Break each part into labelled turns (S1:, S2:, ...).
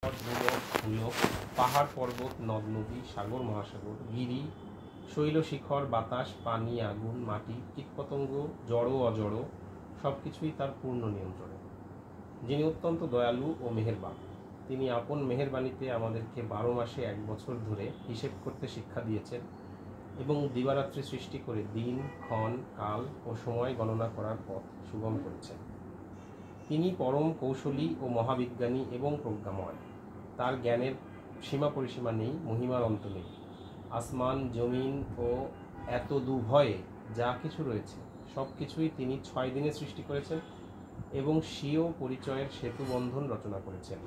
S1: ভূলোক ভূলোক, পাহাড় পর্বত, নদ নদী, সাগর মহাসাগর, গিরি, শৈলশিখর, বাতাস, পানি, আগুন, মাটি, কীটপতঙ্গ, জড় অজড় সব কিছুই তার পূর্ণ নিয়ন্ত্রণে। যিনি অত্যন্ত দয়ালু ও মেহেরবান, তিনি আপন মেহেরবানিতে আমাদেরকে 12 মাসে 1 বছর ধরে হিসেব করতে শিক্ষা দিয়েছেন এবং দিবারাত্রি সৃষ্টি করে দিন, ক্ষণ, কাল ও সময় গণনা করার পথ সুগম করেছেন। তিনি পরম কৌশলী ও মহাবিজ্ঞানী এবং প্রজ্ঞাময়। তার জ্ঞানের সীমা পরিসীমা নেই, মহিমার অন্ত নেই। আসমান, জমিন ও এত দুভয়ে যা কিছু রয়েছে সব কিছুই তিনি 6 দিনে সৃষ্টি করেছেন এবং স্বীয় পরিচয়ের সেতু বন্ধন রচনা করেছেন।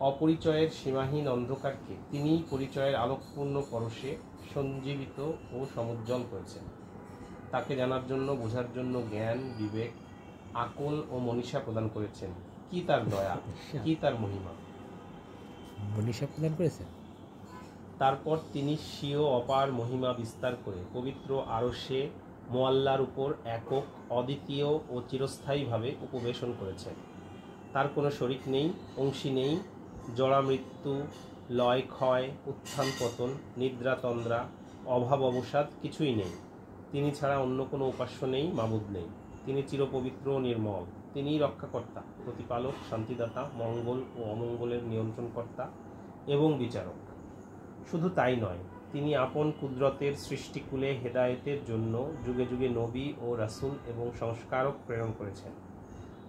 S1: অপরিচয়ের সীমাহীন অন্ধকারকে তিনি পরিচয়ের আলোকপূর্ণ পরশে সঞ্জীবিত ও সমুজ্জ্বল করেছেন। তাকে জানার জন্য, বোঝার জন্য জ্ঞান, বিবেক, আকল ও মনীষা প্রদান করেছেন। কি তার দয়া, কি তার মহিমা!
S2: মনীষা প্রদান করেছেন।
S1: তারপর তিনি স্বীয় অপার মহিমা বিস্তার করে পবিত্র আরশে মোয়াল্লার উপর একক, অদ্বিতীয় ও চিরস্থায়ীভাবে উপবেশন করেছেন। তার কোনো শরিক নেই, অংশী নেই। জরা মৃত্যু, লয় ক্ষয়, উত্থান পতন, নিদ্রা তন্দ্রা, অভাব অবসাদ কিছুই নেই। তিনি ছাড়া অন্য কোনো উপাস্য নেই, মাবুদ নেই। তিনি চিরপবিত্র ও নির্মল। তিনিই রক্ষাকর্তা, প্রতিপালক, শান্তিদাতা, মঙ্গল ও অমঙ্গলের নিয়ন্ত্রণকর্তা এবং বিচারক। শুধু তাই নয়, তিনি আপন কুদরতের সৃষ্টিকুলে হেদায়েতের জন্য যুগে যুগে নবী ও রাসূল এবং সংস্কারক প্রেরণ করেছেন।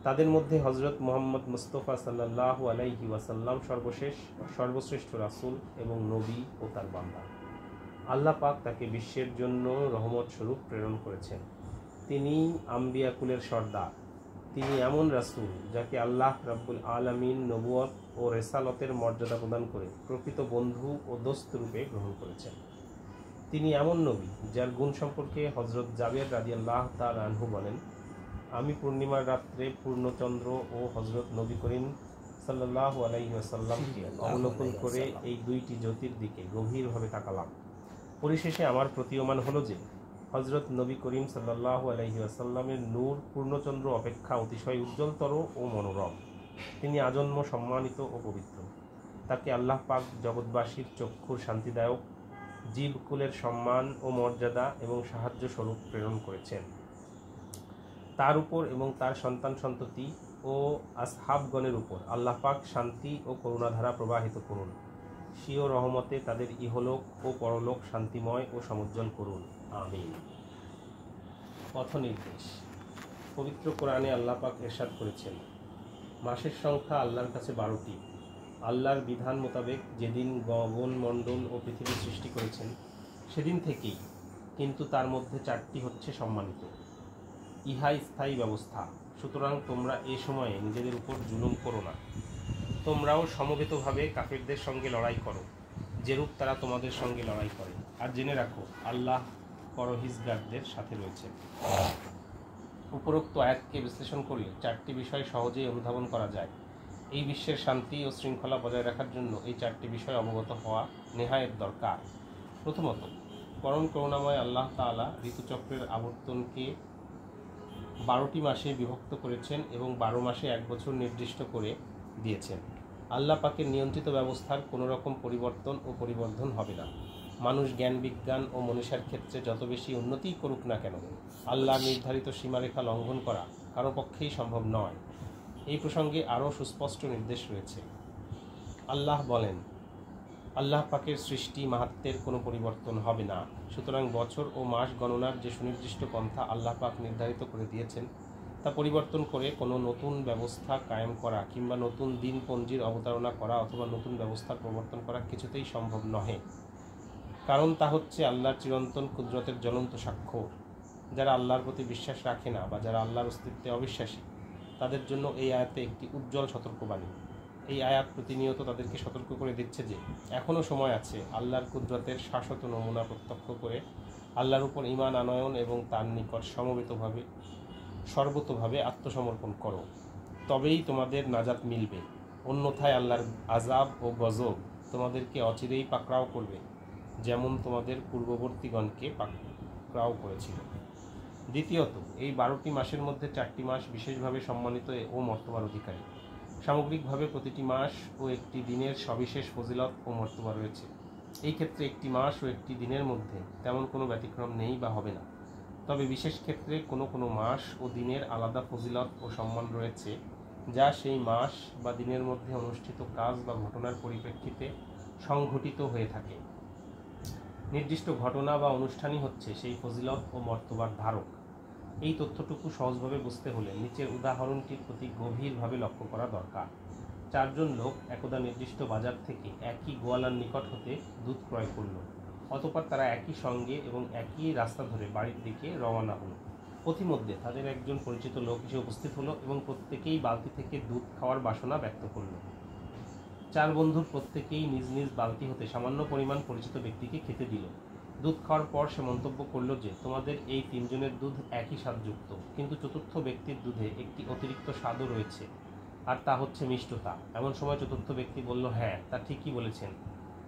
S1: তাদের মধ্যে হযরত মুহাম্মদ মুস্তাফা সাল্লাল্লাহু আলাইহি ওয়াসাল্লাম সর্বশ্রেষ্ঠ রাসূল এবং নবী ও তার বান্দা। আল্লাহ পাক তাকে বিশ্বের জন্য রহমত স্বরূপ প্রেরণ করেছেন। তিনি আম্বিয়া কুলের সর্দার। তিনি এমন রাসূল যাকে আল্লাহ রাব্বুল আলামিন নবুয়ত ও রেসালতের মর্যাদা প্রদান করে প্রকৃত বন্ধু ও দোস্ত রূপে গ্রহণ করেছেন। তিনি এমন নবী যার গুণ সম্পর্কে হযরত জাবের রাদিয়াল্লাহু তাআলা আনহু বলেন, আমি পূর্ণিমার রাত্রে পূর্ণচন্দ্র ও হযরত নবী করিম সাল্লাল্লাহু আলাইহি ওয়াসাল্লামকে অবলোকন করে এই দুইটি জ্যোতির দিকে গভীরভাবে তাকালাম। পরিশেষে আমার প্রতীয়মান হলো যে হযরত নবী করিম সাল্লাল্লাহু আলাইহি ওয়াসাল্লামের নূর পূর্ণচন্দ্র অপেক্ষা অতিশয় উজ্জ্বলতর ও মনোরম। তিনি আজন্ম সম্মানিত ও পবিত্র। তাকে আল্লাহ পাক জগৎবাসীর চক্ষুর শান্তিদায়ক, জীবকুলের সম্মান ও মর্যাদা এবং সাহায্য স্বরূপ প্রেরণ করেছেন। তার উপর এবং তার সন্তান সন্ততি ও আসহাবগণের উপর আল্লাহ পাক শান্তি ও করুণাধারা প্রবাহিত করুন। স্বীয় রহমতে তাদের ইহলোক ও পরলোক শান্তিময় ও সমুজ্জ্বল করুন। আমিন। পথ নির্দেশ। পবিত্র কোরআনে আল্লাহ পাক ইরশাদ করেছেন, মাসের সংখ্যা আল্লাহর কাছে 12টি। আল্লাহর বিধান মোতাবেক যেদিন গগন মণ্ডল ও পৃথিবী সৃষ্টি করেছেন সেদিন থেকেই, কিন্তু তার মধ্যে 4টি হচ্ছে সম্মানিত। ইহাই স্থায়ী ব্যবস্থা। সুতরাং তোমরা এ সময়ে নিজেদের উপর জুলুম করো না। তোমরাও সমবেতভাবে কাফেরদের সঙ্গে লড়াই করো, যেরূপ তারা তোমাদের সঙ্গে লড়াই করে। আর জেনে রাখো, আল্লাহ পরহেজগারদের সাথে রয়েছে। উপরোক্ত আয়াতকে বিশ্লেষণ করলে 4টি বিষয় সহজেই অনুধাবন করা যায়। এই বিশ্বের শান্তি ও শৃঙ্খলা বজায় রাখার জন্য এই 4টি বিষয় অবগত হওয়া নেহায়েত দরকার। প্রথমত, পরম করুণাময় আল্লাহ তাআলা ঋতুচক্রের আবর্তনকে 12টি মাসে বিভক্ত করেছেন এবং 12 মাসে 1 বছর নির্দিষ্ট করে দিয়েছেন। আল্লাহ পাকের নিয়ন্ত্রিত ব্যবস্থার কোনো রকম পরিবর্তন ও পরিবর্ধন হবে না। মানুষ জ্ঞান বিজ্ঞান ও মনীষার ক্ষেত্রে যত বেশি উন্নতিই করুক না কেন, আল্লাহ নির্ধারিত সীমারেখা লঙ্ঘন করা কারো পক্ষেই সম্ভব নয়। এই প্রসঙ্গে আরও সুস্পষ্ট নির্দেশ রয়েছে। আল্লাহ বলেন, আল্লাহ পাকের সৃষ্টি মাহাত্ম্যের কোনো পরিবর্তন হবে না। সুতরাং বছর ও মাস গণনার যে সুনির্দিষ্ট পন্থা আল্লাহ পাক নির্ধারিত করে দিয়েছেন তা পরিবর্তন করে কোনো নতুন ব্যবস্থা কায়েম করা কিংবা নতুন দিনপঞ্জির অবতারণা করা অথবা নতুন ব্যবস্থার প্রবর্তন করা কিছুতেই সম্ভব নহে। কারণ তা হচ্ছে আল্লাহর চিরন্তন কুদরতের জ্বলন্ত স্বাক্ষর। যারা আল্লাহর প্রতি বিশ্বাস রাখে না বা যারা আল্লাহর অস্তিত্বে অবিশ্বাসী, তাদের জন্য এই আয়াতে একটি উজ্জ্বল সতর্কবাণী। এই আয়াত প্রতিনিয়ত তাদেরকে সতর্ক করে দিচ্ছে যে এখনও সময় আছে আল্লাহর কুদরতের শাশ্বত নমুনা প্রত্যক্ষ করে আল্লাহর উপর ঈমান আনয়ন এবং তার নিকট সমবেতভাবে সর্বতোভাবে আত্মসমর্পণ করো, তবেই তোমাদের নাজাত মিলবে। অন্যথায় আল্লাহর আযাব ও গজব তোমাদেরকে অচিরেই পাকড়াও করবে, যেমন তোমাদের পূর্ববর্তীগণকে পাকড়াও করেছিল। দ্বিতীয়ত, এই 12টি মাসের মধ্যে 4টি মাস বিশেষভাবে সম্মানিত ও মর্তবার অধিকারী। সামগ্রিকভাবে প্রতিটি মাস ও একটি দিনের সবিশেষ ফজিলত ও মর্তবা রয়েছে। এই ক্ষেত্রে একটি মাস ও একটি দিনের মধ্যে তেমন কোনো ব্যতিক্রম নেই বা হবে না। তবে বিশেষ ক্ষেত্রে কোনো কোনো মাস ও দিনের আলাদা ফজিলত ও সম্মান রয়েছে, যা সেই মাস বা দিনের মধ্যে অনুষ্ঠিত কাজ বা ঘটনার পরিপ্রেক্ষিতে সংঘটিত হয়ে থাকে। নির্দিষ্ট ঘটনা বা অনুষ্ঠানই হচ্ছে সেই ফজিলত ও মর্তবার ধারক। এই তথ্যটুকু সহজভাবে বুঝতে হলে নিচের উদাহরণটির প্রতি গভীরভাবে লক্ষ্য করা দরকার। 4 জন লোক একদা নির্দিষ্ট বাজার থেকে একই গোয়ালার নিকট হতে দুধ ক্রয় করল। অতঃপর তারা একই সঙ্গে এবং একই রাস্তা ধরে বাড়ির দিকে রওনা হলো। পথিমধ্যে তাদের একজন পরিচিত লোক এসে উপস্থিত হলো এবং প্রত্যেকেই বালতি থেকে দুধ খাওয়ার বাসনা ব্যক্ত করল। 4 বন্ধুর প্রত্যেকেই নিজ নিজ বালতি হতে সামান্য পরিমাণ পরিচিত ব্যক্তিকে খেতে দিল। দুধ খাওয়ার পর সে মন্তব্য করল যে, তোমাদের এই 3 জনের দুধ একই স্বাদযুক্ত, কিন্তু চতুর্থ ব্যক্তির দুধে একটি অতিরিক্ত স্বাদও রয়েছে, আর তা হচ্ছে মিষ্টতা। এমন সময় চতুর্থ ব্যক্তি বলল, হ্যাঁ, তা ঠিকই বলেছেন।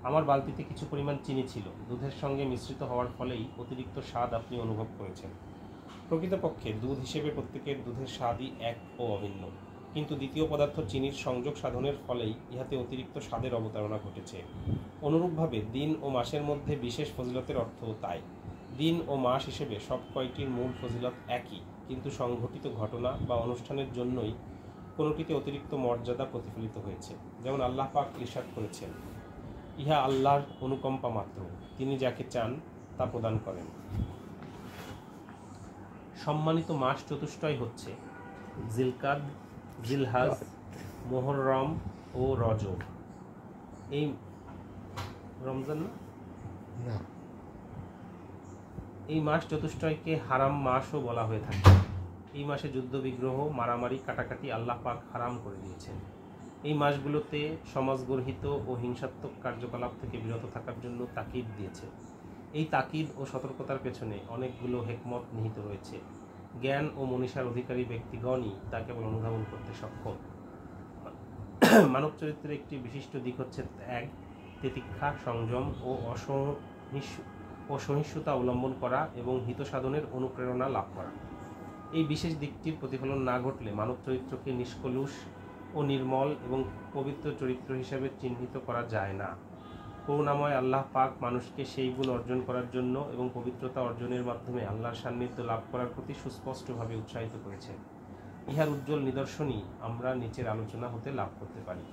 S1: আমার বালতিতে কিছু পরিমাণ চিনি ছিল, দুধের সঙ্গে মিশ্রিত হওয়ার ফলেই অতিরিক্ত স্বাদ আপনি অনুভব করেছেন। প্রকৃতপক্ষে দুধ হিসেবে প্রত্যেকের দুধের স্বাদই এক ও অভিন্ন, কিন্তু দ্বিতীয় পদার্থ চিনির সংযোগ সাধনের ফলেই ইহাতে অতিরিক্ত স্বাদের অবতারণা ঘটেছে। অনুরূপভাবে দিন ও মাসের মধ্যে বিশেষ ফজিলতের অর্থও তাই। দিন ও মাস হিসেবে সব কয়টির মূল ফজিলত একই, কিন্তু সংঘটিত ঘটনা বা অনুষ্ঠানের জন্যই কোনোটিতে অতিরিক্ত মর্যাদা প্রতিফলিত হয়েছে। যেমন আল্লাহ পাক ইরশাদ করেছেন, ইহা আল্লাহর অনুকম্পা মাত্র, তিনি যাকে চান তা প্রদান করেন। সম্মানিত মাস চতুষ্টয় হচ্ছে জিলকাদ, জিলহাজ, মুহররম ও রজব। এই রমজান না, এই মাস চতুষ্টয়কে হারাম মাসও বলা হয়ে থাকে। এই মাসে যুদ্ধ বিগ্রহ, মারামারি, কাটাকাটি আল্লাহ পাক হারাম করে দিয়েছেন। এই মাসগুলোতে সমাজগর্হিত ও হিংসাত্মক কার্যকলাপ থেকে বিরত থাকার জন্য তাকিদ দিয়েছে। এই তাকিদ ও সতর্কতার পেছনে অনেকগুলো হেকমত নিহিত রয়েছে। জ্ঞান ও মনীষার অধিকারী ব্যক্তিগণই তা কেবল অনুধাবন করতে সক্ষম। মানব চরিত্রের একটি বিশিষ্ট দিক হচ্ছে ত্যাগ, তিতিক্ষা, সংযম ও সহিষ্ণুতা অবলম্বন করা এবং হিত সাধনের অনুপ্রেরণা লাভ করা। এই বিশেষ দিকটির প্রতিফলন না ঘটলে মানব চরিত্রকে নিষ্কলুষ ও নির্মল এবং পবিত্র চরিত্র হিসেবে চিহ্নিত করা যায় না। করুণাময় আল্লাহ পাক মানুষকে সেই গুণ অর্জন করার জন্য এবং পবিত্রতা অর্জনের মাধ্যমে আল্লাহর সান্নিধ্য লাভ করার প্রতি সুস্পষ্টভাবে উৎসাহিত করেছেন। ইহার উজ্জ্বল নিদর্শনই আমরা নিচের আলোচনা হতে লাভ করতে পারি।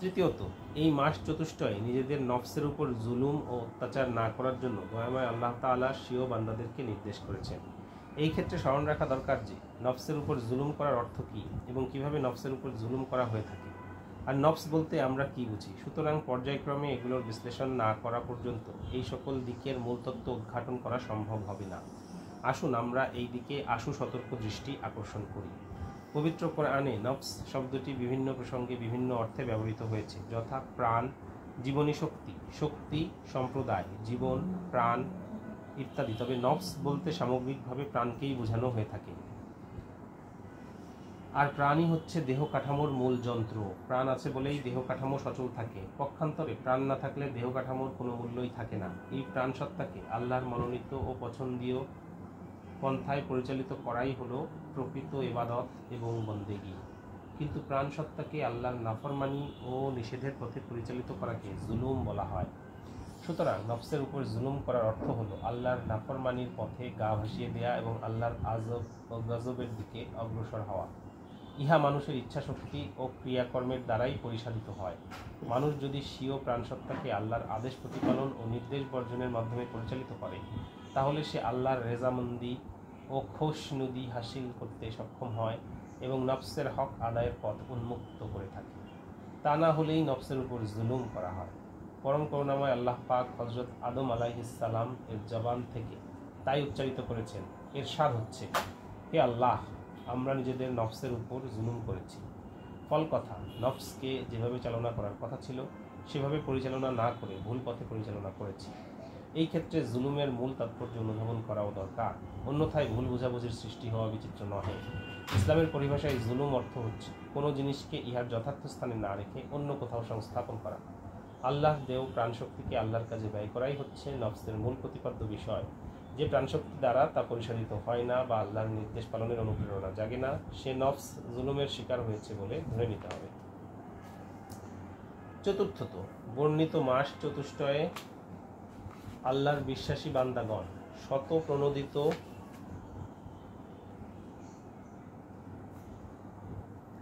S1: তৃতীয়ত, এই মাস চতুষ্টয়ে নিজেদের নফসের উপর জুলুম ও অত্যাচার না করার জন্য দয়াময় আল্লাহ তাআলা স্বীয় বান্দাদেরকে নির্দেশ করেছেন। এই ক্ষেত্রে স্মরণ রাখা দরকার যে নফসের উপর জুলুম করার অর্থ কী এবং কিভাবে নফসের উপর জুলুম করা হয়ে থাকে, আর নফস বলতে আমরা কি বুঝি। সুতরাং পর্যায়ক্রমে এগুলোর বিশ্লেষণ না করা পর্যন্ত এই সকল দিকের মূল তত্ত্ব উদ্ঘাটন করা সম্ভব হবে না। আসুন আমরা এই দিকে আশু সতর্ক দৃষ্টি আকর্ষণ করি। পবিত্র কোরআনে নফস শব্দটি বিভিন্ন প্রসঙ্গে বিভিন্ন অর্থে ব্যবহৃত হয়েছে, যথা প্রাণ, জীবনী শক্তি, শক্তি, সম্প্রদায়, জীবন, প্রাণ ইত্যাদি। তবে নফস বলতে সামগ্রিকভাবে প্রাণকেই বোঝানো হয়ে থাকে। আর প্রাণই হচ্ছে দেহ কাঠামোর মূল যন্ত্র। প্রাণ আছে বলেই দেহ কাঠামো সচল থাকে। পক্ষান্তরে প্রাণ না থাকলে দেহ কাঠামোর কোনো মূল্যই থাকে না। এই প্রাণ সত্তাকে আল্লাহর মনোনীত ও পছন্দীয় পন্থায় পরিচালিত করাই হলো প্রকৃত ইবাদত এবং বন্দেগী। কিন্তু প্রাণ সত্তাকে আল্লাহর নাফরমানি ও নিষেধের পথে পরিচালিত করাকে জুলুম বলা হয়। সুতরাং নফসের উপর জুলুম করার অর্থ হলো আল্লাহর নাফরমানির পথে গা ভাসিয়ে দেয়া এবং আল্লাহর আজব ও গজবের দিকে অগ্রসর হওয়া। ইহা মানুষের ইচ্ছাশক্তি ও ক্রিয়াকর্মের দ্বারাই পরিচালিত হয়। মানুষ যদি স্বীয় প্রাণসত্তাকে আল্লাহর আদেশ প্রতিপালন ও নির্দেশ বর্জনের মাধ্যমে পরিচালিত করে, তাহলে সে আল্লাহর রেজামন্দি ও খোশনুদি হাসিল করতে সক্ষম হয় এবং নফসের হক আদায়ের পথ উন্মুক্ত করে থাকে। তা না হলেই নফসের উপর জুলুম করা হয়। পরম করুণাময় আল্লাহ পাক হযরত আদম আলাইহিস সালাম এর জবান থেকে তাই উচ্চারিত করেছেন। ইরশাদ হচ্ছে, হে আল্লাহ, আমরা নিজেদের নফসের উপর জুলুম করেছি। ফল কথা, নফসকে যেভাবে চালনা করার কথা ছিল সেভাবে পরিচালনা না করে ভুল পথে পরিচালনা করেছি। এই ক্ষেত্রে জুলুমের মূল তাৎপর্য অনুধাবন করাও দরকার, অন্যথায় ভুল বোঝাবুঝির সৃষ্টি হওয়া বিচিত্র নহে। ইসলামের পরিভাষায় জুলুম অর্থ হচ্ছে কোনো জিনিসকে ইহার যথার্থ স্থানে না রেখে অন্য কোথাও সংস্থাপন করা। আল্লাহ দেও প্রাণশক্তিকে আল্লাহর কাজে ব্যয় করাই হচ্ছে নফসের মূল প্রতিপাদ্য বিষয়। যে প্রাণশক্তি দ্বারা তা পরিশোধিত হয় না বা আল্লাহর নির্দেশ পালনের অনুপ্রেরণা জাগে না, সে নফস জুলুমের শিকার হয়েছে বলে ধরে নিতে হবে। চতুর্থত, বর্ণিত মাস চতুষ্টয়ে আল্লাহর বিশ্বাসী বান্দাগণ শত প্রণোদিত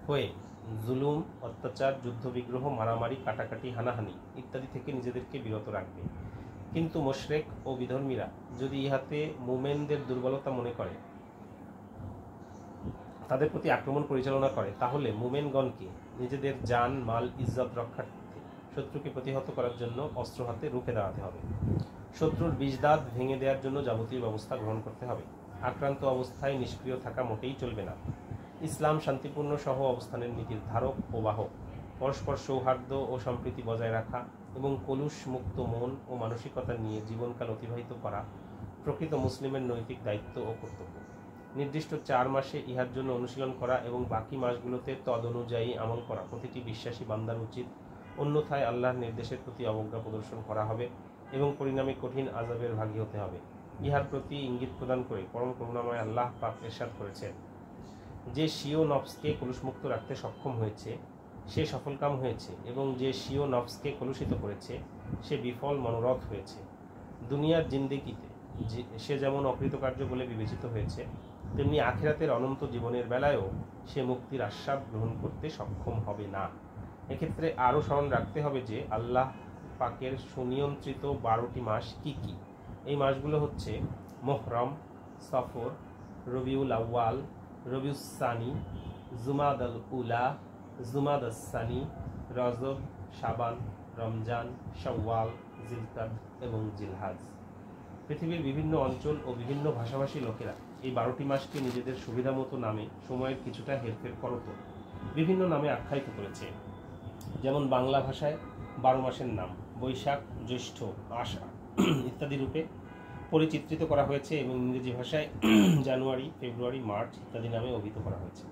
S1: হয়ে জুলুম, অত্যাচার, যুদ্ধবিগ্রহ, মারামারি, কাটাকাটি, হানাহানি ইত্যাদি থেকে নিজেদেরকে বিরত রাখবে। কিন্তু মুশরিক ও বিধর্মীরা যদি ইহাতে মুমিনদের দুর্বলতা মনে করে তাদের প্রতি আক্রমণ পরিচালনা করে, তাহলে মুমিনগণকে নিজেদের জান, মাল, ইজ্জত রক্ষার্থে শত্রুকে প্রতিহত করার জন্য অস্ত্র হাতে রুখে দাঁড়াতে হবে। শত্রুর বিষদাঁত ভেঙে দেওয়ার জন্য যাবতীয় ব্যবস্থা গ্রহণ করতে হবে। আক্রান্ত অবস্থায় নিষ্ক্রিয় থাকা মোটেই চলবে না। ইসলাম শান্তিপূর্ণ সহ অবস্থানের নীতির ধারক ও বাহক। পরস্পর সৌহার্দ্য ও সম্প্রীতি বজায় রাখা এবং কলুষ মুক্ত মন ও মানসিকতা নিয়ে জীবনকাল অতিবাহিত করা প্রকৃত মুসলিমের নৈতিক দায়িত্ব ও কর্তব্য। নির্দিষ্ট 4 মাসে ইহার জন্য অনুশীলন করা এবং বাকি মাসগুলোতে তদ অনুযায়ী আমল করা প্রতিটি বিশ্বাসী বান্দার উচিত। অন্যথায় আল্লাহর নির্দেশের প্রতি অবজ্ঞা প্রদর্শন করা হবে এবং পরিণামে কঠিন আযাবের ভাগী হতে হবে। ইহার প্রতি ইঙ্গিত প্রদান করে পরম করুণাময় আল্লাহ পাক ইরশাদ করেছেন, যে স্বীয় নফসকে কলুষমুক্ত রাখতে সক্ষম হয়েছে সে সফলকাম হয়েছে, এবং যে স্বীয় নফসকে কলুষিত করেছে সে বিফল মনোরথ হয়েছে। দুনিয়ার জিন্দেগিতে সে যেমন অকৃতকার্য বলে বিবেচিত হয়েছে, তেমনি আখিরাতের অনন্ত জীবনের বেলায়ও সে মুক্তির আস্বাদ গ্রহণ করতে সক্ষম হবে না। এক্ষেত্রে আরও স্মরণ রাখতে হবে যে আল্লাহ পাকের সুনিয়ন্ত্রিত 12টি মাস কি কি। এই মাসগুলো হচ্ছে মুহররম, সফর, রবিউল আউয়াল, রবিউস সানি, জুমাদাল উলা, জুমাদাস সানি, রজব, শাবান, রমজান, শাওয়াল, জিলকাদ এবং জিলহাজ। পৃথিবীর বিভিন্ন অঞ্চল ও বিভিন্ন ভাষাভাষী লোকেরা এই 12টি মাসকে নিজেদের সুবিধামতো নামে সময়ের কিছুটা হেরফের করত বিভিন্ন নামে আখ্যায়িত করেছে। যেমন বাংলা ভাষায় 12 মাসের নাম বৈশাখ, জ্যৈষ্ঠ, আষাঢ় ইত্যাদি রূপে পরিচিত্রিত করা হয়েছে এবং ইংরেজি ভাষায় জানুয়ারি, ফেব্রুয়ারি, মার্চ ইত্যাদি নামে অভিহিত করা হয়েছে।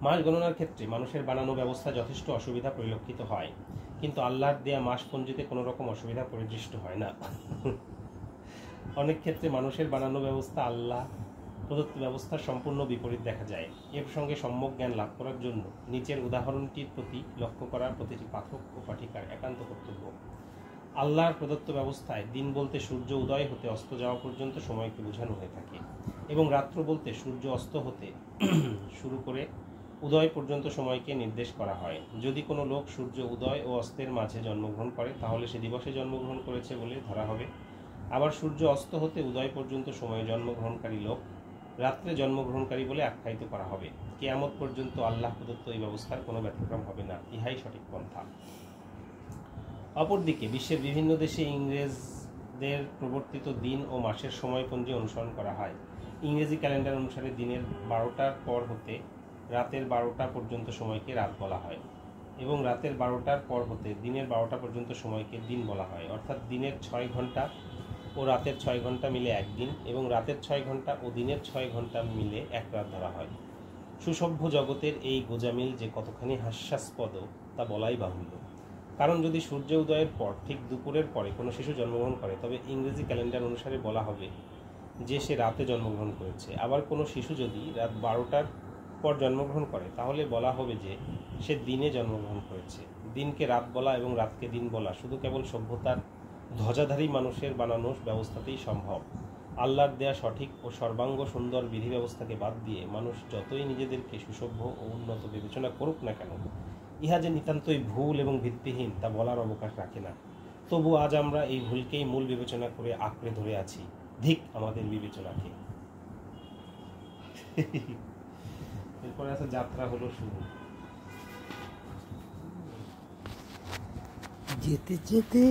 S1: মাস গণনার ক্ষেত্রে মানুষের বানানো ব্যবস্থা যথেষ্ট অসুবিধা পরিলক্ষিত হয়, কিন্তু আল্লাহর দেয়া মাসপঞ্জিতে কোনো রকম অসুবিধা পরিদৃষ্ট হয় না। অনেক ক্ষেত্রে মানুষের বানানো ব্যবস্থা আল্লাহ প্রদত্ত ব্যবস্থার সম্পূর্ণ বিপরীত দেখা যায়। এ প্রসঙ্গে সম্যক জ্ঞান লাভ করার জন্য নিচের উদাহরণটির প্রতি লক্ষ্য করা প্রতিটি পাঠক ও পাঠিকার একান্ত কর্তব্য। আল্লাহর প্রদত্ত ব্যবস্থায় দিন বলতে সূর্য উদয় হতে অস্ত যাওয়া পর্যন্ত সময়কে বোঝানো হয়ে থাকে, এবং রাত্র বলতে সূর্য অস্ত হতে শুরু করে উদয় পর্যন্ত সময়কে নির্দেশ করা হয়। যদি কোনো লোক সূর্য উদয় ও অস্তের মাঝে জন্মগ্রহণ করে তাহলে সে দিবসে জন্মগ্রহণ করেছে বলে ধরা হবে। আবার সূর্য অস্ত হতে উদয় পর্যন্ত সময়ে জন্মগ্রহণকারী লোক রাত্রে জন্মগ্রহণকারী বলে আখ্যায়িত করা হবে। কিয়ামত পর্যন্ত আল্লাহ প্রদত্ত এই ব্যবস্থার কোনো ব্যতিক্রম হবে না, ইহাই সঠিক পন্থা। অপরদিকে বিশ্বের বিভিন্ন দেশে ইংরেজদের প্রবর্তিত দিন ও মাসের সময়পঞ্জি অনুসরণ করা হয়। ইংরেজি ক্যালেন্ডার অনুসারে দিনের 12টার পর হতে রাতের 12টা পর্যন্ত সময়কে রাত বলা হয়, এবং রাতের 12টার পর হতে দিনের 12টা পর্যন্ত সময়কে দিন বলা হয়। অর্থাৎ দিনের 6 ঘন্টা ও রাতের 6 ঘন্টা মিলে একদিন, এবং রাতের 6 ঘন্টা ও দিনের 6 ঘন্টা মিলে এক রাত ধরা হয়। সুসভ্য জগতের এই গোজামিল যে কতখানি হাস্যাস্পদ তা বলাই বাহুল্য। কারণ যদি সূর্য উদয়ের পর ঠিক দুপুরের পরে কোনো শিশু জন্মগ্রহণ করে তবে ইংরেজি ক্যালেন্ডার অনুসারে বলা হবে যে সে রাতে জন্মগ্রহণ করেছে। আবার কোনো শিশু যদি রাত 12টার পর জন্মগ্রহণ করে তাহলে বলা হবে যে সে দিনে জন্মগ্রহণ করেছে। দিনকে রাত বলা এবং রাতকে দিন বলা শুধু কেবল সভ্যতার ধ্বজাধারী মানুষের বানানো ব্যবস্থাতেই সম্ভব। আল্লাহর দেয়া সঠিক ও সর্বাঙ্গ সুন্দর বিধি ব্যবস্থাকে বাদ দিয়ে মানুষ যতই নিজেদেরকে সুসভ্য ও উন্নত বিবেচনা করুক না কেন, ইহা যে নিতান্তই ভুল এবং ভিত্তিহীন তা বলার অবকাশ রাখে না। তবু আজ আমরা এই ভুলকেই মূল বিবেচনা করে আঁকড়ে ধরে আছি। ধিক আমাদের বিবেচনাকে। এরপরে আছে যাত্রা হলো শুরু।
S2: যেতে যেতে